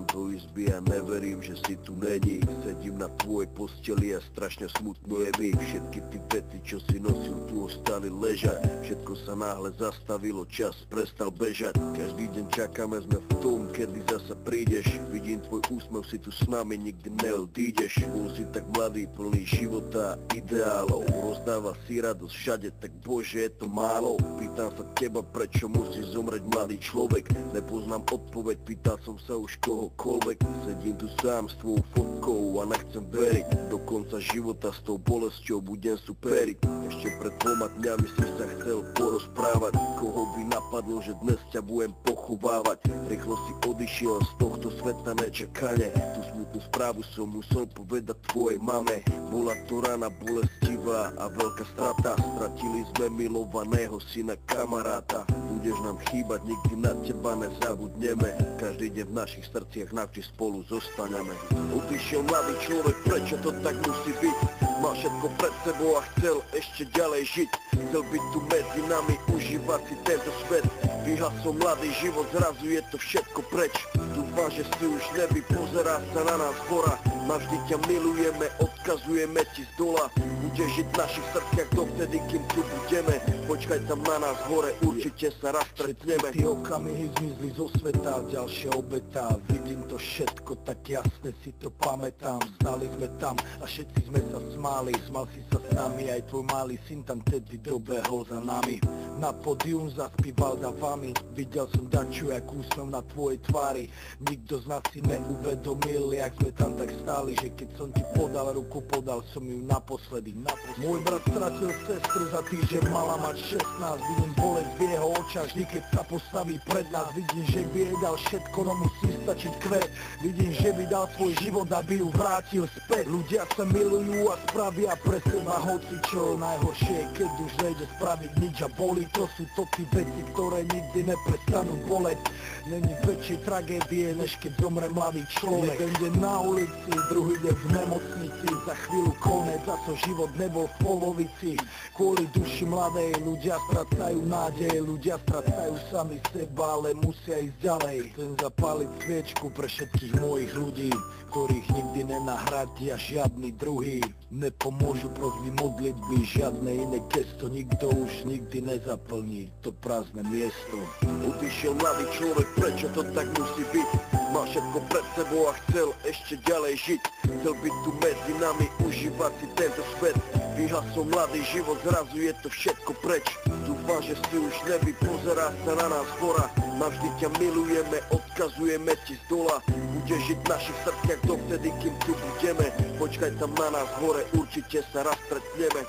Pozerám do izby a neverím, že si tu není. Sedím na tvojej posteli a strašne smutno je mi. Všetky ty vety, čo si nosil, tu ostali ležať. Všetko sa náhle zastavilo, čas prestal bežať. Každý deň čakáme, sme v tom, kedy zasa prídeš. Vidím tvoj úsmev, si tu s nami, nikdy neodídeš. Bol si tak mladý, plný života a ideálov. Rozdáva si radosť všade, tak bože, je to málo. Pýtam sa teba, prečo musí zomrieť mladý človek. Nepoznám odpoveď, pýtal som sa už kohokoľvek. Sedím tu sám s tvojou fotkou a nechcem veriť. Do konca života s tou bolesťou budem superiť. Ešte pred 2 dňami si sa chcel porozprávať. Koho by napadlo, že dnes ťa budem pochovávať. Rýchlo si odišiel z tohto sveta nečakane. Tú smutnú správu som musel povedať tvojej mame. Bola to rana bolestivá a veľká strata. Stratili sme milovaného syna, kamaráta. Budeš nám chýbať, nikdy na teba nezabudneme. Každý deň v našich srdciach navždy spolu zostaneme. Odišiel mladý človek, prečo to tak musí byť? Mal všetko pred sebou a chcel ešte ďalej žiť. Chcel byť tu medzi nami, užívať si tento svet. Vyhasol mladý život, zrazu je to všetko preč. Dúfam, že si už neví, pozerá sa na nás hora. Navždy ťa milujeme, odkazujeme ti z dola. Budeš žiť v našich srdciach dovtedy, kým tu budeme. Počkaj tam na nás hore, určite sa raz stretneme. Ty okamihy zmizli zo sveta, ďalšia obeta. Vidím to všetko, tak jasne si to pamätám. Stali sme tam a všetci sme sa smáli. Smal si sa s nami, aj tvoj malý syn tam tedy dobehol za nami. Na pódium zaspíval za vami. Videl som daču, jak úsmev na tvojej tvári. Nikto z nás si neuvedomil, jak sme tam tak stáli. Že keď som ti podal ruku, podal som ju naposledy. Môj brat stratil sestru za týždeň, mala mať 16. Vidím bolesť v jeho očách, vždy keď sa postaví pred nás. Vidím, že by jej dal všetko, no musí stačiť kvet. Vidím, že by dal svoj život, aby ju vrátil späť. Ľudia sa milujú a spravia pre seba hocičo. Najhoršie je, keď už nejde spraviť nič a bolí. To sú to tí veci, ktoré nikdy neprestanú boleť. Není väčšej tragédie, než keď zomre mladý človek. Jeden deň na ulici, druhý deň v nemocnici. Za chvíľu konec, za to život nebol v polovici. Kvôli duši mladej ľudia strácajú nádej. Ľudia strácajú sami seba, ale musia ísť ďalej. Chcem zapáliť sviečku pre všetkých mojich ľudí, ktorých nikdy nenahradia žiadny druhý. Nepomôžu prosby modlitby, žiadne iné gesto. Nikto už nikdy nezaplní to prázdne miesto. Odišiel mladý človek, prečo to tak musí byť? Mal všetko pred sebou a chcel ešte ďalej žiť. Chcel byť tu medzi nami, užívať si tento svet. Vyhasol mladý život, zrazu je to všetko preč. Dúfam, že si už neví, pozerá sa na nás hora. Navždy ťa milujeme, odkazujeme ti z dola. Budeš žiť v našich srdciach dovtedy, kým tu budeme. Počkaj tam na nás hore, určite sa raz stretneme.